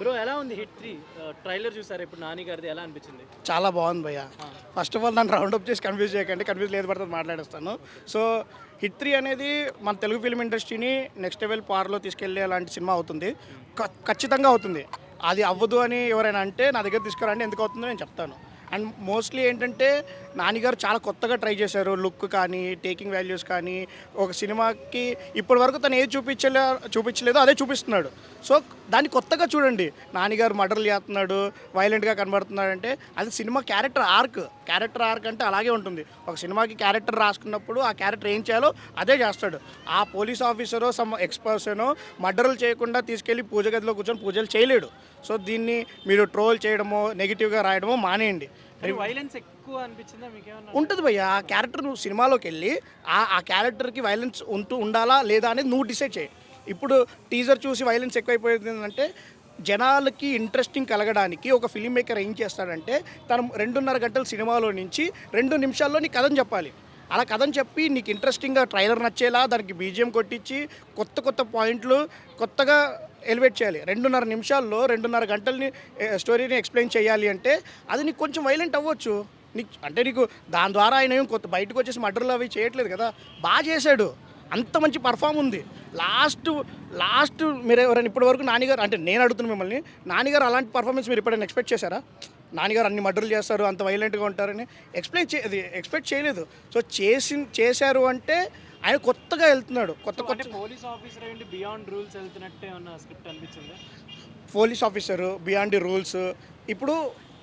Bro ఎలా ఉంది hit 3 trailer చూసారు ఇప్పుడు నాని గారిది ఎలా అనిపించింది? చాలా బాగుంది భయ్య. ఫస్ట్ ఆఫ్ ఆల్ నన్ను రౌండ్ అప్ చేసి కన్ఫ్యూజ్ చేయకండి, కన్ఫ్యూజ్ లేదు పడుతుంది మాట్లాడేస్తాను. సో హిట్ 3 అనేది మన తెలుగు ఫిల్మ్ ఇండస్ట్రీని నెక్స్ట్ లెవెల్ పార్లో తీసుకెళ్ళే అలాంటి సినిమా అవుతుంది. ఖచ్చితంగా అవుతుంది. అది అవ్వదు అని ఎవరైనా అంటే నా దగ్గర తీసుకురండి, ఎందుకు అవుతుందో నేను చెప్తాను. అండ్ మోస్ట్లీ ఏంటంటే నానిగారు చాలా కొత్తగా ట్రై చేశారు. లుక్ కానీ, టేకింగ్ వాల్యూస్ కానీ, ఒక సినిమాకి ఇప్పటి వరకు తను ఏది చూపించలేదో అదే చూపిస్తున్నాడు. సో దాన్ని కొత్తగా చూడండి. నానిగారు మర్డర్లు చేస్తున్నాడు, వైలెంట్గా కనబడుతున్నాడు అంటే అది సినిమా క్యారెక్టర్ ఆర్క్ అంటే అలాగే ఉంటుంది. ఒక సినిమాకి క్యారెక్టర్ రాసుకున్నప్పుడు ఆ క్యారెక్టర్ ఏం చేయాలో అదే చేస్తాడు. ఆ పోలీస్ ఆఫీసరో సమ్ ఎక్స్పర్సనో మర్డర్లు చేయకుండా తీసుకెళ్ళి పూజ గదిలో కూర్చొని పూజలు చేయలేడు. సో దీన్ని మీరు ట్రోల్ చేయడమో నెగిటివ్గా రాయడమో మానేయండి. వైలెన్స్ ఎక్కువ అనిపించిందా మీకేమన్నా? ఉంటుంది భయ్య. ఆ క్యారెక్టర్ నువ్వు సినిమాలోకి వెళ్ళి ఆ క్యారెక్టర్కి వైలెన్స్ ఉండాలా లేదా అనేది నువ్వు డిసైడ్ చేయి. ఇప్పుడు టీజర్ చూసి వైలెన్స్ ఎక్కువైపోయిందంటే జనాలకి ఇంట్రెస్టింగ్ కలగడానికి ఒక ఫిల్మ్ మేకర్ ఏం చేస్తాడంటే తను 2.5 గంటల సినిమాలో నుంచి 2 నిమిషాల్లో నీ కథను చెప్పాలి. అలా కథను చెప్పి నీకు ఇంట్రెస్టింగ్గా ట్రైలర్ నచ్చేలా దానికి బీజిఎం కొట్టించి కొత్త పాయింట్లు కొత్తగా ఎలివేట్ చేయాలి. 2.5 నిమిషాల్లో 2.5 గంటలని స్టోరీని ఎక్స్ప్లెయిన్ చేయాలి అంటే అది నీకు కొంచెం వైలెంట్ అవ్వచ్చు. నీకు దాని ద్వారా ఆయన ఏం కొత్త బయటకు వచ్చేసి మర్డర్లు అవి చేయట్లేదు కదా, బాగా చేశాడు. అంత మంచి పర్ఫామ్ ఉంది. లాస్ట్ మీరు ఎవరైనా ఇప్పటివరకు నానిగారు అంటే నేను అడుగుతున్నాను మిమ్మల్ని, నానిగారు అలాంటి పర్ఫార్మెన్స్ మీరు ఎప్పుడైనా ఎక్స్పెక్ట్ చేశారా? నానిగారు అన్ని మర్డర్లు చేస్తారు, అంత వైలెంట్గా ఉంటారని ఎక్స్పెక్ట్ చేయలేదు. సో చేశారు అంటే ఆయన కొత్తగా వెళ్తున్నాడు. కొత్త పోలీస్ ఆఫీసర్ ఏంటి బియాండ్ రూల్స్ వెళ్తున్నట్టే ఉన్న స్క్రిప్ట్ అనిపించింది. Police officer beyond the rules. ఇప్పుడు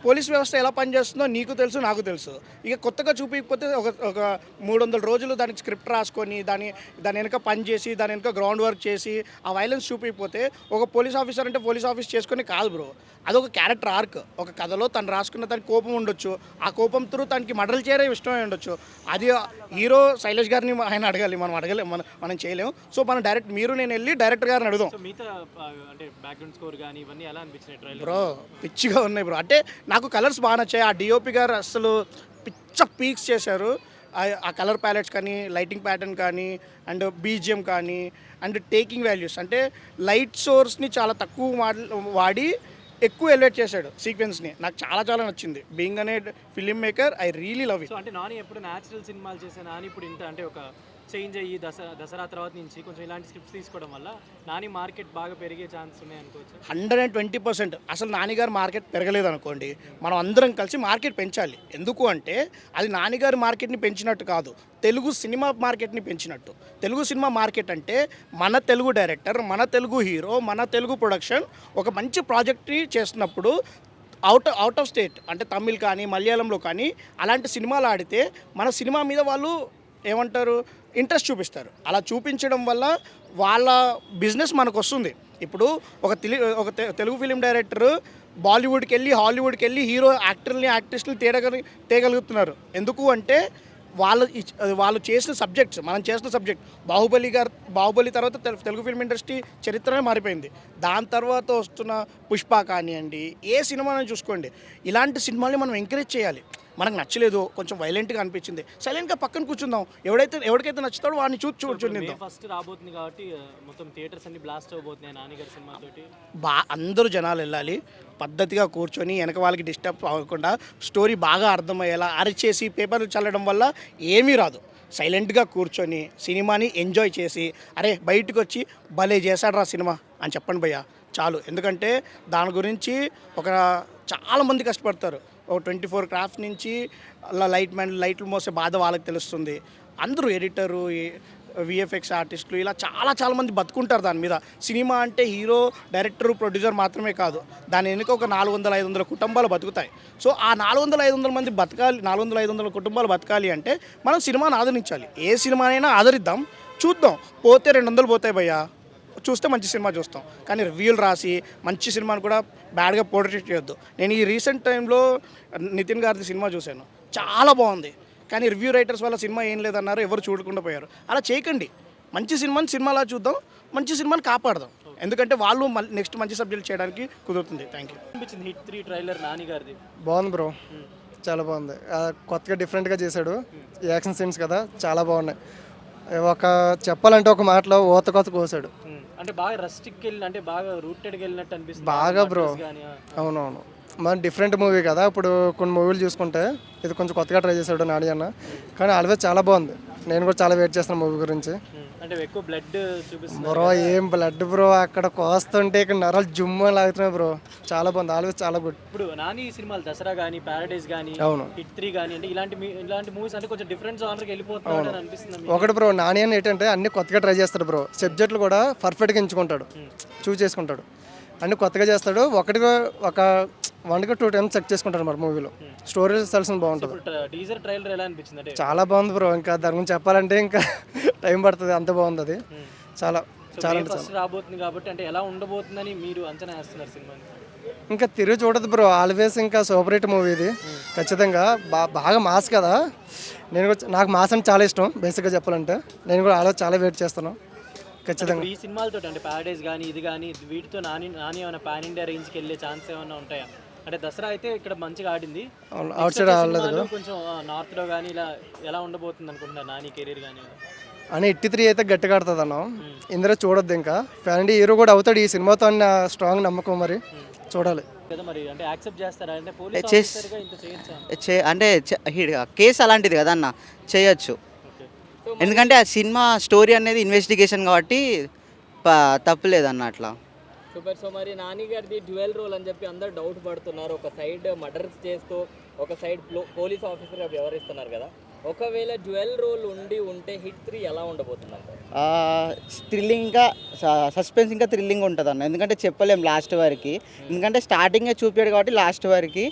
పోలీస్ వ్యవస్థ ఎలా పనిచేస్తుందో నీకు తెలుసు, నాకు తెలుసు. ఇక కొత్తగా చూపించకపోతే ఒక 300 రోజులు దానికి స్క్రిప్ట్ రాసుకొని దాని వెనుక పని చేసి దాని వెనుక గ్రౌండ్ వర్క్ చేసి ఆ వైలెన్స్ చూపించకపోతే ఒక పోలీస్ ఆఫీసర్ అంటే పోలీస్ ఆఫీస్ చేసుకొని కాదు బ్రో. అదొక క్యారెక్టర్ ఆర్క్. ఒక కథలో తను రాసుకున్న దానికి కోపం ఉండొచ్చు, ఆ కోపం త్రూ తనకి మర్డర్లు చేయడం ఇష్టమై ఉండొచ్చు. అది హీరో శైలేష్ గారిని ఆయన అడగాలి, మనం చేయలేము. సో మనం మీరు నేను వెళ్ళి డైరెక్టర్ గారిని అడుగుదాం. బ్రో పిచ్చిగా ఉన్నాయి బ్రో. అంటే నాకు కలర్స్ బాగా నచ్చాయి. ఆ డిఓపి గారు అసలు పీక్స్ చేశారు. ఆ కలర్ ప్యాలెట్స్ కానీ, లైటింగ్ ప్యాటర్న్ కానీ, అండ్ బీజిఎం కానీ, అండ్ టేకింగ్ వాల్యూస్ అంటే లైట్ సోర్స్ని చాలా తక్కువ వాడి ఎక్కువ ఎలివేట్ చేశాడు సీక్వెన్స్ని. నాకు చాలా నచ్చింది. బీయింగ్ అనే film maker I really love it. అంటే నాని ఎప్పుడు న్యాచురల్ సినిమాలు చేసే నాని ఇప్పుడు ఇంత అంటే ఒక చేంజ్ అయ్యి దసరా తర్వాత నుంచి కొంచెం ఇలాంటి స్క్రిప్ట్స్ తీసుకోవడం వల్ల నాని మార్కెట్ బాగా పెరిగే ఛాన్స్ ఉన్నాయి అనుకోవచ్చు. 120%. అసలు నానిగారు మార్కెట్ పెరగలేదు అనుకోండి, మనం అందరం కలిసి మార్కెట్ పెంచాలి. ఎందుకు అంటే అది నానిగారి మార్కెట్ని పెంచినట్టు కాదు, తెలుగు సినిమా మార్కెట్ని పెంచినట్టు. తెలుగు సినిమా మార్కెట్ అంటే మన తెలుగు డైరెక్టర్, మన తెలుగు హీరో, మన తెలుగు ప్రొడక్షన్ ఒక మంచి ప్రాజెక్ట్ని చేస్తున్నప్పుడు అవుట్ ఆఫ్ స్టేట్ అంటే తమిళ్ కానీ మలయాళంలో కానీ అలాంటి సినిమాలు ఆడితే మన సినిమా మీద వాళ్ళు ఏమంటారు ఇంట్రెస్ట్ చూపిస్తారు. అలా చూపించడం వల్ల వాళ్ళ బిజినెస్ మనకు వస్తుంది. ఇప్పుడు ఒక తెలుగు ఫిలిం డైరెక్టర్ బాలీవుడ్కి వెళ్ళి హాలీవుడ్కి వెళ్ళి హీరో యాక్ట్రెస్ని తేగలుగుతున్నారు. ఎందుకు అంటే వాళ్ళు చేసిన సబ్జెక్ట్స్, మనం చేసిన సబ్జెక్ట్. బాహుబలి తర్వాత తెలుగు ఫిల్మ్ ఇండస్ట్రీ చరిత్రనే మారిపోయింది. దాని తర్వాత వస్తున్న పుష్ప కానివ్వండి, ఏ సినిమాని చూసుకోండి, ఇలాంటి సినిమాల్ని మనం ఎంకరేజ్ చేయాలి. మనకు నచ్చలేదు, కొంచెం వైలెంట్గా అనిపించింది, సైలెంట్గా పక్కన కూర్చుందాం. ఎవరికైతే నచ్చుతాడో వాడిని చూడండి. ఫస్ట్ రాబోతుంది కాబట్టి మొత్తం థియేటర్స్ అన్ని బ్లాస్ట్ అవబోతున్నాయి నానిగారి సినిమాతోటి. అందరూ జనాలు వెళ్ళాలి, పద్ధతిగా కూర్చొని వెనక వాళ్ళకి డిస్టర్బ్ అవ్వకుండా స్టోరీ బాగా అర్థమయ్యేలా. అరిచేసి పేపర్లు చల్లడం వల్ల ఏమీ రాదు. సైలెంట్గా కూర్చొని సినిమాని ఎంజాయ్ చేసి అరే బయటకు వచ్చి భలే చేశాడు రా సినిమా అని చెప్పండి భయ్య చాలు. ఎందుకంటే దాని గురించి చాలామంది కష్టపడతారు. ఒక 24 క్రాఫ్ట్ నుంచి అలా లైట్లు మోసే బాధ వాళ్ళకి తెలుస్తుంది. అందరూ ఎడిటరు, విఎఫ్ఎక్స్ ఆర్టిస్టులు ఇలా చాలా మంది బతుకుంటారు దాని మీద. సినిమా అంటే హీరో, డైరెక్టర్, ప్రొడ్యూసర్ మాత్రమే కాదు, దాని వెనుక ఒక 400-500 కుటుంబాలు బతుకుతాయి. సో ఆ 400-500 మంది బతకాలి, 400-500 కుటుంబాలు బతకాలి అంటే మనం సినిమాని ఆదరించాలి. ఏ సినిమానైనా ఆదరిద్దాం, చూద్దాం. పోతే 200 పోతాయి భయ్యా, చూస్తే మంచి సినిమా చూస్తాం. కానీ రివ్యూలు రాసి మంచి సినిమాని కూడా బ్యాడ్గా పోర్ట్రేట్ చేయొద్దు. నేను ఈ రీసెంట్ టైంలో నితిన్ గారిది సినిమా చూశాను, చాలా బాగుంది. కానీ రివ్యూ రైటర్స్ వల్ల సినిమా ఏం లేదన్నారు, ఎవరు చూడకుండా పోయారు. అలా చేయకండి. మంచి సినిమాలా చూద్దాం, మంచి సినిమాని కాపాడదాం. ఎందుకంటే వాళ్ళు నెక్స్ట్ మంచి సబ్జెక్ట్ చేయడానికి కుదురుతుంది. Thank you. Hit 3 trailer Nani గారిది బాగుంది బ్రో, చాలా బాగుంది. కొత్తగా డిఫరెంట్గా చేశాడు. యాక్షన్ సీన్స్ కదా చాలా బాగున్నాయి. ఒక చెప్పాలంటే ఒక మాటలో ఊతకొత కోసాడు. అంటే బాగా రస్టిక్ వెళ్ళి అంటే బాగా రూటెడ్కి వెళ్ళినట్టు అనిపిస్తుంది బాగా బ్రో. కానీ అవునవును, మన డిఫరెంట్ మూవీ కదా. ఇప్పుడు కొన్ని మూవీలు చూసుకుంటే ఇది కొంచెం కొత్తగా ట్రై చేశాడు నాని అన్న, కానీ ఆల్వేస్ చాలా బాగుంది. నేను కూడా చాలా వెయిట్ చేస్తాను మూవీ గురించి. అంటే ఎక్కువ బ్లడ్ చూపిస్తుంది బ్రో ఏం బ్లడ్ బ్రో, అక్కడ కోస్తుంటే ఇక్కడ నరాలు జుమ్ము లాగుతున్నాయి బ్రో. చాలా బాగుంది, ఆల్వేస్ చాలా గుడ్. ఇప్పుడు నాని సినిమాలు దసరా కానీ ప్యారడైజ్ కానీ అవును. హిట్ 3 కానీ అంటే ఇలాంటి మూవీస్ అంటే కొంచెం డిఫరెంట్ జానర్కి వెళ్ళిపోతున్నాడు అని అనిపిస్తుంది ఒకటి బ్రో, నాని అని ఏంటంటే అన్ని కొత్తగా ట్రై చేస్తాడు బ్రో. సబ్జెక్టులు కూడా పర్ఫెక్ట్గా ఎంచుకుంటాడు, చూస్ చేసుకుంటాడు, అన్ని కొత్తగా చేస్తాడు. ఒక 1 to 2 times చెక్ చేసుకుంటాడు మరి మూవీలో. స్టోరీ సెల్స్ బాగుంటుంది. టీజర్ ట్రైలర్ ఎలా అనిపించింది అంటే చాలా బాగుంది బ్రో, ఇంకా దాని గురించి చెప్పాలంటే ఇంకా టైం పడుతుంది, అంత బాగుంది అది. చాలా చాలా అంటే ఫస్ట్ రాబోతుంది కాబట్టి అంటే ఎలా ఉండబోతుందని మీరు అంచనా వేస్తున్నారు సినిమాని? ఇంకా తిరిగి చూడదు బ్రో, ఆల్వేస్ ఇంకా సూపర్ హిట్ మూవీ ఇది ఖచ్చితంగా. బాగా మాస్ కదా. నేను కూడా నాకు మాస్ అంటే చాలా ఇష్టం బేసిక్గా చెప్పాలంటే. నేను కూడా ఆల్వేస్ చాలా వెయిట్ చేస్తాను ఖచ్చితంగా. ఈ సినిమాలతో అంటే ప్యారడైజ్ కానీ ఇది కానీ వీటితో నాని ఏమైనా పాన్ ఇండియా రేంజ్కి వెళ్ళే ఛాన్స్ ఏమైనా ఉంటాయా? అంటే దసరా అయితే ఇక్కడ మంచిగా ఆడింది, అవుట్ సైడ్ ఆడలేదు కదా కొంచెం నార్త్లో కానీ ఇలా ఎలా ఉండబోతుంది అనుకుంటున్నారు నాని కెరీర్ కానీ? అని 83 అయితే గట్టిగా ఆడుతుంది అన్న. ఇందులో చూడొద్దు, ఇంకా ఫ్యామిలీ హీరో కూడా అవుతాడు ఈ సినిమాతో అన్న స్ట్రాంగ్ నమ్మకం. మరి చూడాలి కదా మరి, అంటే యాక్సెప్ట్ చేస్తారా? అంటే పోలీస్ ఆఫీసర్గా ఇంత చేయొచ్చా? అంటే కేసు అలాంటిది కదా అన్న, చేయొచ్చు. ఎందుకంటే ఆ సినిమా స్టోరీ అనేది ఇన్వెస్టిగేషన్ కాబట్టి తప్పులేదన్న అట్లా. సూపర్. సో మరి నాని గారిది డ్యూయల్ రోల్ అని చెప్పి అందరు డౌట్ పడుతున్నారు. ఒక సైడ్ మర్డర్స్ చేస్తూ ఒక సైడ్ పోలీస్ ఆఫీసర్గా వ్యవహరిస్తున్నారు కదా. ఒకవేళ డ్యూయల్ రోల్ ఉంటే హిట్ 3 ఎలా ఉండబోతుంది అంటారు? థ్రిల్లింగ్ ఇంకా సస్పెన్స్ ఇంకా థ్రిల్లింగ్ ఉంటుంది అన్న, ఎందుకంటే చెప్పలేం లాస్ట్ వరకు. ఎందుకంటే స్టార్టింగే చూపాడు కాబట్టి లాస్ట్ వరకు,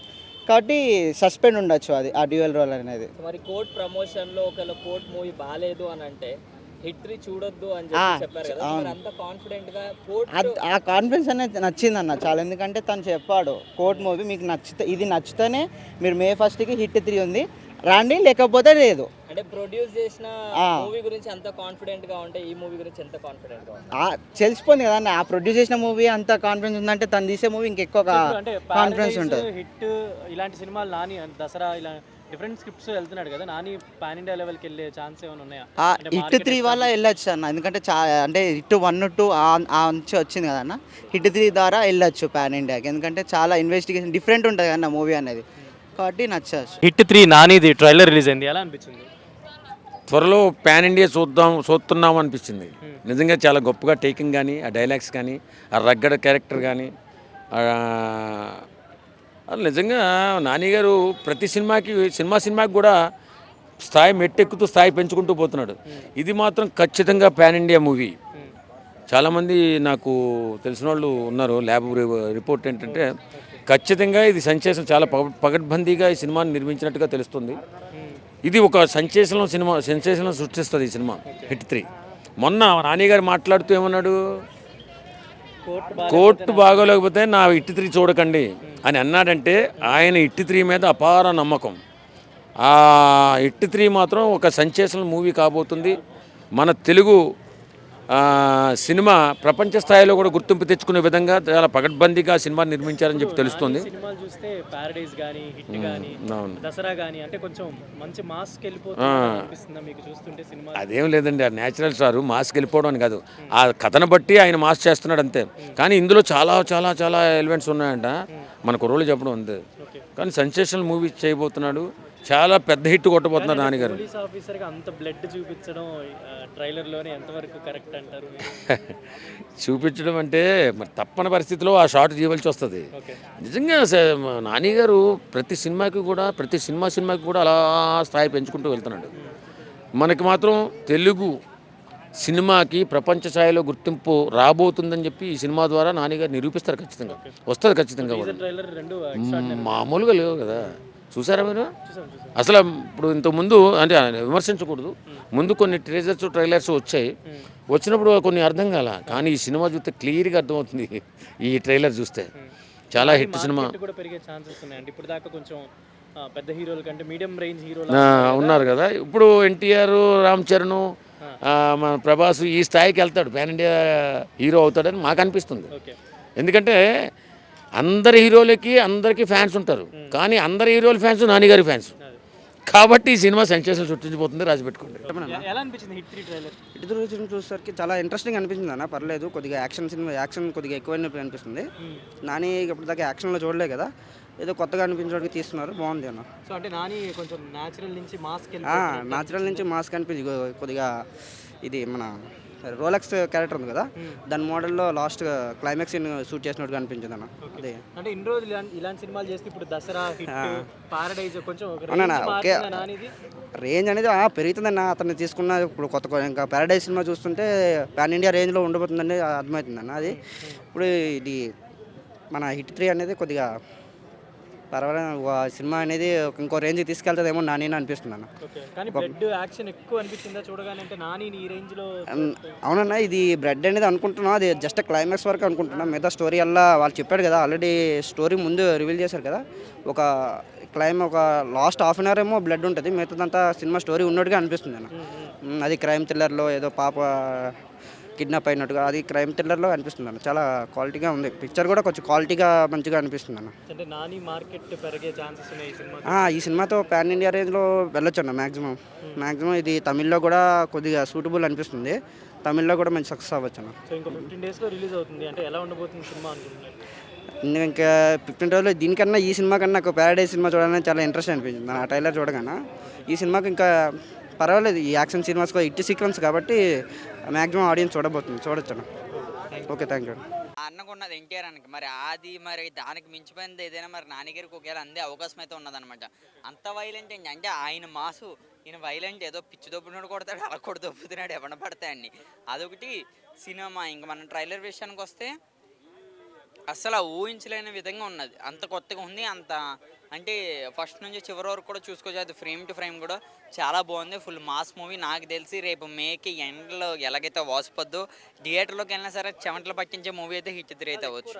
కాబట్టి సస్పెండ్ ఉండొచ్చు అది ఆ డ్యూయల్ రోల్ అనేది. మరి కోర్ట్ ప్రమోషన్లో ఒకవేళ కోర్ట్ మూవీ బాగాలేదు అని అంటే హిట్ 3 చూడొద్దు అని చెప్పి చెప్పారు కదా. మరి అంత కాన్ఫిడెంట్గా కోర్ట్ ఆ కాన్ఫిడెన్స్ అనేది నచ్చింది అన్న చాలా. ఎందుకంటే తను చెప్పాడు కోర్ట్ మూవీ మీకు ఇది నచ్చితేనే మీరు May 1st హిట్ 3 ఉంది రండి, లేకపోతే లేదు. అంటే ప్రొడ్యూస్ చేసిన మూవీ గురించి అంత కాన్ఫిడెంట్ గా ఉంటే ఈ మూవీ గురించి ఎంత కాన్ఫిడెంట్ గా ఉంది? తెలిసిపోయింది కదా అన్న, ఆ ప్రొడ్యూస్ చేసిన మూవీ అంత కాన్ఫిడెన్స్ ఉందంటే తను తీసే మూవీ ఇంకెక్కువ కాన్ఫిడెన్స్ ఉంటుంది. హిట్ ఇలాంటి సినిమాలు నాని దసరా ఇలా డిఫరెంట్ స్క్రిప్ట్స్ వెళ్తున్నాడు కదా, నాని పాన్ ఇండియా లెవెల్కి వెళ్ళే ఛాన్స్ ఏమైనా ఉన్నాయా? హిట్ 3 వల్ల వెళ్ళొచ్చు అన్న, ఎందుకంటే అంటే హిట్ 1, 2 నుంచి వచ్చింది కదా అన్న. హిట్ 3 ద్వారా వెళ్ళొచ్చు పాన్ ఇండియాకి, ఎందుకంటే చాలా ఇన్వెస్టిగేషన్ డిఫరెంట్ ఉంటుంది అన్న మూవీ అనేది, కాబట్టి నచ్చచ్చు. హిట్ 3 నానిది ట్రైలర్ రిలీజ్ అయింది, ఎలా అనిపించింది? త్వరలో పాన్ ఇండియా చూస్తున్నాం అనిపించింది. నిజంగా చాలా గొప్పగా టేకింగ్ కానీ, ఆ డైలాగ్స్ కానీ, ఆ రగ్గడ క్యారెక్టర్ కానీ, నిజంగా నాని గారు ప్రతి సినిమాకి కూడా స్థాయి మెట్టెక్కుతూ స్థాయి పెంచుకుంటూ పోతున్నాడు. ఇది మాత్రం ఖచ్చితంగా పాన్ ఇండియా మూవీ. చాలామంది నాకు తెలిసిన వాళ్ళు ఉన్నారు. ల్యాబ్ రిపోర్ట్ ఏంటంటే ఖచ్చితంగా ఇది సెన్సేషన్, చాలా పగడ్బందీగా ఈ సినిమాని నిర్మించినట్టుగా తెలుస్తుంది. ఇది ఒక సెన్సేషన్ సృష్టిస్తుంది ఈ సినిమా హిట్ 3. మొన్న నాని గారు మాట్లాడుతూ ఏమన్నాడు, కోర్టు బాగోలేకపోతే నా హిట్ 3 చూడకండి అని అన్నాడంటే ఆయన హిట్ 3 మీద అపార నమ్మకం. ఆ హిట్ 3 మాత్రం ఒక సెన్సేషనల్ మూవీ కాబోతుంది. మన తెలుగు సినిమా ప్రపంచ స్థాయిలో కూడా గుర్తింపు తెచ్చుకునే విధంగా చాలా పగడ్బందీగా సినిమా నిర్మించారని చెప్పి తెలుస్తుంది. సినిమాలు చూస్తే ప్యారడైజ్ కానీ హిట్ కానీ దసరా కానీ అంటే కొంచెం మంచి మాస్కి వెళ్ళిపోతుంది అనిపిస్తుందా మీకు చూస్తుంటే సినిమా? అదేం లేదండి, ఆ న్యాచురల్ స్టార్ మాస్కి వెళ్ళిపోవడం అని కాదు, ఆ కథను బట్టి ఆయన మాస్ చేస్తున్నాడు అంతే. కానీ ఇందులో చాలా చాలా చాలా ఎలిమెంట్స్ ఉన్నాయంట, మన కుర్రోళ్ళు చెప్పడం అంతే. కానీ సెన్సేషనల్ మూవీ చేయబోతున్నాడు, చాలా పెద్ద హిట్ కొట్టబోతున్నారు నాని గారు. పోలీస్ ఆఫీసర్గా అంత బ్లడ్ చూపించడం ట్రైలర్లోనే ఎంతవరకు కరెక్ట్ అంటారు? చూపించడం అంటే మరి తప్పని పరిస్థితిలో ఆ షాట్ చేయవలసి వస్తుంది. నిజంగా నాని గారు ప్రతి సినిమాకి కూడా అలా స్థాయి పెంచుకుంటూ వెళ్తున్నాడు. మనకి మాత్రం తెలుగు సినిమాకి ప్రపంచ స్థాయిలో గుర్తింపు రాబోతుందని చెప్పి ఈ సినిమా ద్వారా నాని గారు నిరూపిస్తారు. ఖచ్చితంగా వస్తుంది, ఖచ్చితంగా మామూలుగా లేవు కదా. చూసారా మీరు? అసలు ఇప్పుడు ఇంతకుముందు అంటే విమర్శించకూడదు, ముందు కొన్ని ట్రైలర్స్ వచ్చాయి, వచ్చినప్పుడు కొన్ని అర్థం కాల. కానీ ఈ సినిమా చూస్తే క్లియర్గా అర్థమవుతుంది. ఈ ట్రైలర్ చూస్తే చాలా హిట్ సినిమా కూడా పెరిగే ఛాన్సెస్ ఉన్నాయండి. ఇప్పుడు దాకా కొంచెం పెద్ద హీరోల కంటే మీడియం రేంజ్ హీరోలు ఉన్నారు కదా. ఇప్పుడు ఎన్టీఆర్, రామ్ చరణ్, మన ప్రభాస్ ఈ స్థాయికి వెళ్తాడు, పాన్ ఇండియా హీరో అవుతాడని మాకు అనిపిస్తుంది. ఎందుకంటే అందరి హీరోలకి అందరికీ ఫ్యాన్స్ ఉంటారు, కానీ అందరి హీరోల ఫ్యాన్స్ నాని గారి ఫ్యాన్స్. కాబట్టి ఈ సినిమా సెన్సేషన్ సృష్టించిపోతుంది, రాసి పెట్టుకోండి. ఎలా అనిపించింది హిట్ 3 ట్రైలర్? ఇటు రోజు చూసేసరికి చాలా ఇంట్రెస్టింగ్ అనిపించింది అన్న. పర్లేదు, కొద్దిగా యాక్షన్ కొద్దిగా ఎక్కువైనప్పుడు అనిపిస్తుంది. నాని ఇప్పటిదాకా యాక్షన్లో చూడలే కదా, ఏదో కొత్తగా అనిపించడానికి తీస్తున్నారు, బాగుంది అన్న. సో అంటే నాని కొంచెం న్యాచురల్ నుంచి మాస్క్ న్యాచురల్ నుంచి మాస్క్ అనిపించి కొద్దిగా ఇది మన రోలెక్స్ క్యారెక్టర్ ఉంది కదా, దాని మోడల్లో లాస్ట్ క్లైమాక్స్ సీన్ షూట్ చేసినట్టుగా అనిపించింది అన్న. అదే అంటే ఇన్ని రోజులు ఇలాంటి సినిమాలు చేస్తే ఇప్పుడు దసరా హిట్, పారడైజ్ కొంచెం ఓకే రేంజ్ అనేది పెరుగుతుందన్న. అతన్ని తీసుకున్న ఇప్పుడు కొత్త ఇంకా పారడైజ్ సినిమా చూస్తుంటే పాన్ ఇండియా రేంజ్లో ఉండబోతుందని అర్థమవుతుందన్న. అది ఇప్పుడు ఇది మన హిట్ 3 అనేది కొద్దిగా పర్వాలేదు, సినిమా అనేది ఇంకో రేంజ్కి తీసుకెళ్తుందేమో నాని అనిపిస్తుంది అన్న. కానీ బ్లడ్ యాక్షన్ ఎక్కువ అనిపించిందా చూడగానే? అంటే నాని ఈ రేంజ్లో అవునన్నా, ఇది బ్రెడ్ అనేది అనుకుంటున్నా, అది జస్ట్ క్లైమాక్స్ వరకు అనుకుంటున్నా. మిగతా స్టోరీ అలా వాళ్ళు చెప్పాడు కదా, ఆల్రెడీ స్టోరీ ముందు రివీల్ చేశారు కదా. ఒక లాస్ట్ హాఫ్ అన్ అవర్ ఏమో బ్లడ్ ఉంటుంది, మిగతాదంతా సినిమా స్టోరీ ఉన్నట్టుగా అనిపిస్తుంది అన్న. అది క్రైమ్ థ్రిల్లర్లో ఏదో పాప కిడ్నాప్ అయినట్టుగా అది క్రైమ్ థ్రిల్లర్లో అనిపిస్తుంది అన్న. చాలా క్వాలిటీగా ఉంది, పిక్చర్ కూడా కొంచెం క్వాలిటీగా మంచిగా అనిపిస్తుంది అన్న. అంటే నాని మార్కెట్ పెరిగే ఛాన్సెస్ ఉన్నాయి ఈ సినిమా. ఈ సినిమాతో పాన్ ఇండియా రేంజ్లో వెళ్ళొచ్చు అన్న. మ్యాక్సిమం ఇది తమిళ్లో కూడా కొద్దిగా సూటబుల్ అనిపిస్తుంది, తమిళ్లో కూడా మంచి సక్సెస్ అవ్వచ్చు అన్న. సో ఇంకా 15 డేస్లో రిలీజ్ అవుతుంది, అంటే ఎలా ఉండబోతుంది సినిమా అనుకుంటున్నారు? ఇంకా 15 రోజులు దీనికన్నా ఈ సినిమా కన్నా నాకు పారడైజ్ సినిమా చూడాలని చాలా ఇంట్రెస్ట్ అనిపించింది ఆ ట్రైలర్ చూడగానే. ఈ సినిమాకి ఇంకా పర్వాలేదు, ఈ యాక్షన్ సినిమాస్లో ఇట్టి సీక్వెన్స్ కాబట్టి మ్యాక్సిమం ఆడియన్స్ చూడొచ్చు అన్న. Okay, thank you. అన్నకున్నది ఎన్టీఆర్ అనకి మరి అది మరి దానికి మించిపోయింది ఏదైనా మరి నాన్నగారికి ఒకవేళ అందే అవకాశం అయితే ఉన్నదనమాట. అంత వైలెంట్ ఏంటి అంటే ఆయన మాసు, ఈయన వైలెంట్ ఏదో పిచ్చి దొబ్బుతున్నాడు కొడతాడు, అలా కూడా దొబ్బుతున్నాడు, ఎవడ పడతాయన్ని. అదొకటి సినిమా. ఇంకా మన ట్రైలర్ విషయానికి వస్తే అసలు ఊహించలేని విధంగా ఉన్నది, అంత కొత్తగా ఉంది. అంత అంటే ఫస్ట్ నుంచి చివరి వరకు కూడా చూసుకోవచ్చు, అది ఫ్రేమ్ టు ఫ్రేమ్ కూడా చాలా బాగుంది. Full mass movie. నాకు తెలిసి రేపు మేకి ఎండ్లో ఎలాగైతే వాసిపోద్దో థియేటర్లోకి వెళ్ళినా సరే చెమటలు పట్టించే మూవీ అయితే హిట్ 3 అయితే అవ్వచ్చు.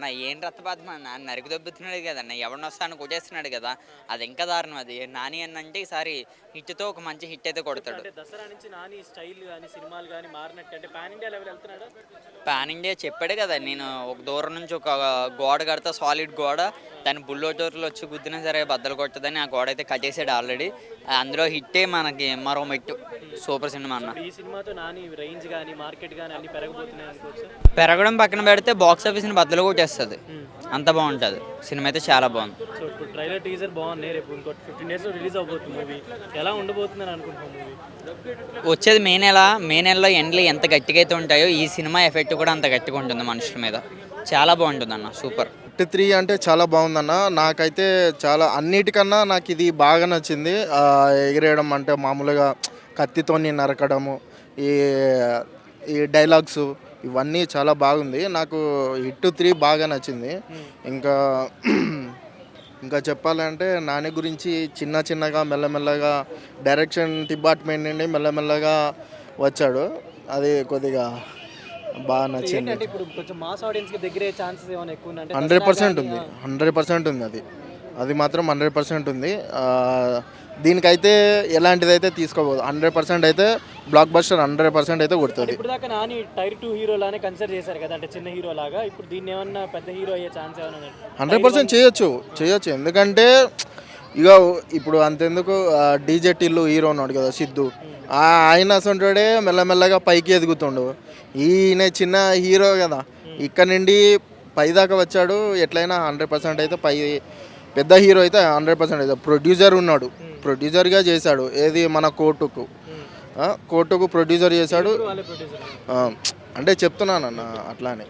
నా ఏం రక్తపాతం నా నరికి దొబ్బుతున్నాడు కదన్న, ఎవరిని వస్తాను కొట్టేస్తున్నాడు కదా, అది ఇంకా దారుణం. అది నాని అంటే ఈసారి హిట్తో ఒక మంచి హిట్ అయితే కొడతాడు. దసరా నుంచి నాని స్టైల్ కానీ సినిమాలు కానీ మారినట్టు, అంటే పాన్ ఇండియా లెవెల్ వెళ్తున్నాడు. పాన్ ఇండియా చెప్పాడు కదా, నేను ఒక దూరం నుంచి ఒక గోడ కడతా, సాలిడ్ గోడ, దాని బుల్లోటోర్లు వచ్చి గుద్దినా సరే బద్దలు కొట్టదని ఆ గోడ అయితే కట్టేసాడు ఆల్రెడీ. అందులో హిట్టే మనకి మరో మెట్టు, సూపర్ సినిమా అన్న. ఈ సినిమాతో నాని రేంజ్ కానీ మార్కెట్ కానీ అన్ని పెరగబోతున్నాయి అనుకోవచ్చు. పెరగడం పక్కన పెడితే బాక్స్ ఆఫీస్ని బద్దలు కొట్టేస్తుంది, అంత బాగుంటుంది సినిమా అయితే, చాలా బాగుంది. సో ఇప్పుడు ట్రైలర్ టీజర్ బాగుంది, రేపు ఇంకో 15 డేస్లో రిలీజ్ అవబోతుంది మూవీ. ఎలా ఉండబోతుందని అనుకుంటున్నాను మూవీ? వచ్చేది మే నెలలో ఎండ్లు ఎంత గట్టిగా అయితే ఉంటాయో ఈ సినిమా ఎఫెక్ట్ కూడా అంత గట్టిగా ఉంటుంది మనుషుల మీద. చాలా బాగుంటుంది అన్న, సూపర్. హిట్ 3 అంటే చాలా బాగుందన్న. నాకైతే చాలా అన్నిటికన్నా నాకు ఇది బాగా నచ్చింది. ఎగిరేయడం అంటే మామూలుగా కత్తితో నరకడము, ఈ డైలాగ్స్ ఇవన్నీ చాలా బాగుంది. నాకు హిట్ 3 బాగా నచ్చింది. ఇంకా చెప్పాలంటే నాని గురించి చిన్నగా మెల్లమెల్లగా డైరెక్షన్ డిపార్ట్మెంట్ నుండి మెల్లమెల్లగా వచ్చాడు, అది కొద్దిగా బాగా నచ్చింది. అంటే ఇప్పుడు కొంచెం మాస్ ఆడియన్స్కి దగ్గర ఛాన్సెస్ ఏమైనా ఎక్కువ ఉన్నాయి? 100% ఉంది, 100% ఉంది. అది మాత్రం 100% ఉంది. దీనికైతే ఎలాంటిదైతే తీసుకోబోదు, 100% అయితే బ్లాక్ బస్టర్ 100% అయితే కొడుతుంది. ఇప్పుడు దాకా నాని టైర్ 2 హీరో లానే కన్సిడర్ చేశారు కదా, అంటే చిన్న హీరో లాగా. ఇప్పుడు దీన్ని ఏమన్నా పెద్ద హీరో అయ్యే ఛాన్స్ ఏమైనా? 100% చేయొచ్చు. ఎందుకంటే ఇక ఇప్పుడు అంతెందుకు డీజే టిల్లు హీరో ఉన్నాడు కదా సిద్ధు, ఆయన అసంటోడే మెల్లమెల్లగా పైకి ఎదుగుతుండు. ఈయన చిన్న హీరో కదా, ఇక్కడ నుండి పై దాకా వచ్చాడు. ఎట్లయినా 100% అయితే పెద్ద హీరో అయితే 100% అయితే. ప్రొడ్యూసర్ ఉన్నాడు, ప్రొడ్యూసర్గా చేశాడు. ఏది మన కోర్టుకు ప్రొడ్యూసర్ చేశాడు. అంటే చెప్తున్నాను అన్న, అట్లానే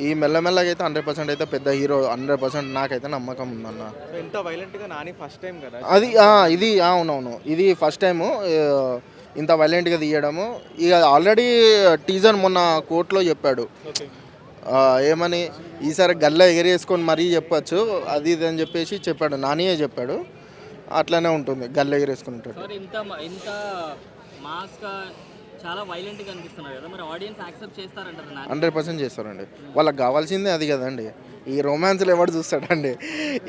ఈ మెల్లమెల్లగా అయితే 100% అయితే పెద్ద హీరో 100% నాకైతే నమ్మకం ఉందన్న. ఇంత వైలెంట్గా నాని ఫస్ట్ టైం కదా అది. ఇది అవునవును, ఇది ఫస్ట్ టైము ఇంత వైలెంట్గా తీయడము. ఇక ఆల్రెడీ టీజర్ మొన్న కోర్టులో చెప్పాడు, ఏమని ఈసారి గల్ల ఎగరేసుకొని మరీ చెప్పచ్చు అది ఇది అని చెప్పేసి చెప్పాడు, నానియే చెప్పాడు. అట్లనే ఉంటుంది, గల్ల ఎగరేసుకుని ఉంటాడు. ఇంత మాస్గా చాలా వైలెంట్గా అనిపిస్తున్నారు కదా, మరి ఆడియన్స్ యాక్సెప్ట్ చేస్తారంటారు? 100% చేస్తారండి, వాళ్ళకి కావాల్సిందే అది కదండి. ఈ రొమాన్స్లు ఎవరు చూస్తాడండి?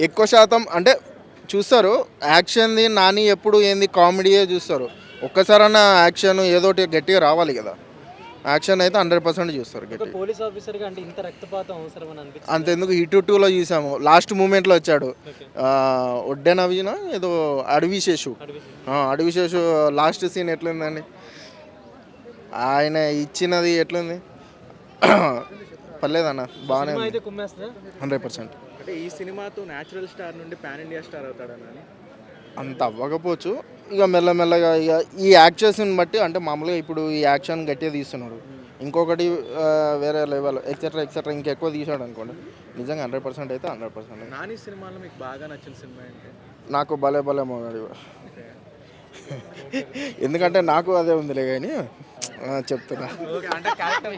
ఎక్కువ శాతం అంటే చూస్తారు యాక్షన్ది. నాని ఎప్పుడు ఏంది కామెడీయే చూస్తారు. ఒక్కసారన్నా యాక్షన్ ఏదోటి గట్టిగా రావాలి కదా. యాక్షన్ అయితే 100% చూస్తారు ఒక గట్టి. పోలీస్ ఆఫీసర్గా అంటే ఇంత రక్తపాతం అవసరం అని అనిపించింది. అంతెందుకు హిట్ 2లో చూసాము, లాస్ట్ మూమెంట్లో వచ్చాడు. ఒడ్డే నవీన ఏదో అడవిశేషు, అడవిశేషు లాస్ట్ సీన్ ఎట్లుందండి, ఆయన ఇచ్చినది ఎట్లుంది, పర్లేదన్న బాగానే సినిమా ఉంది. అయితే కుమ్మేస్తుందా? 100%. అంటే ఈ సినిమాతో న్యాచురల్ స్టార్ నుండి పాన్ ఇండియా స్టార్ అవుతాడని. అంత అవ్వకపోవచ్చు, ఇక మెల్లమెల్లగా ఇక ఈ యాక్టర్స్ని బట్టి, అంటే మామూలుగా ఇప్పుడు ఈ యాక్షన్ గట్టిగా తీస్తున్నాడు, ఇంకొకటి వేరే లెవెల్ ఎక్సెట్రా ఎక్సెట్రా ఇంకెక్కువ తీసాడు అనుకోండి, నిజంగా 100% అయితే 100%. నాని సినిమాలో మీకు బాగా నచ్చిన సినిమా ఏంటి? నాకు భలే భలే మగాడి, ఎందుకంటే నాకు అదే ఉందిలే కానీ చెప్తున్నా. అంటే క్యారెక్టర్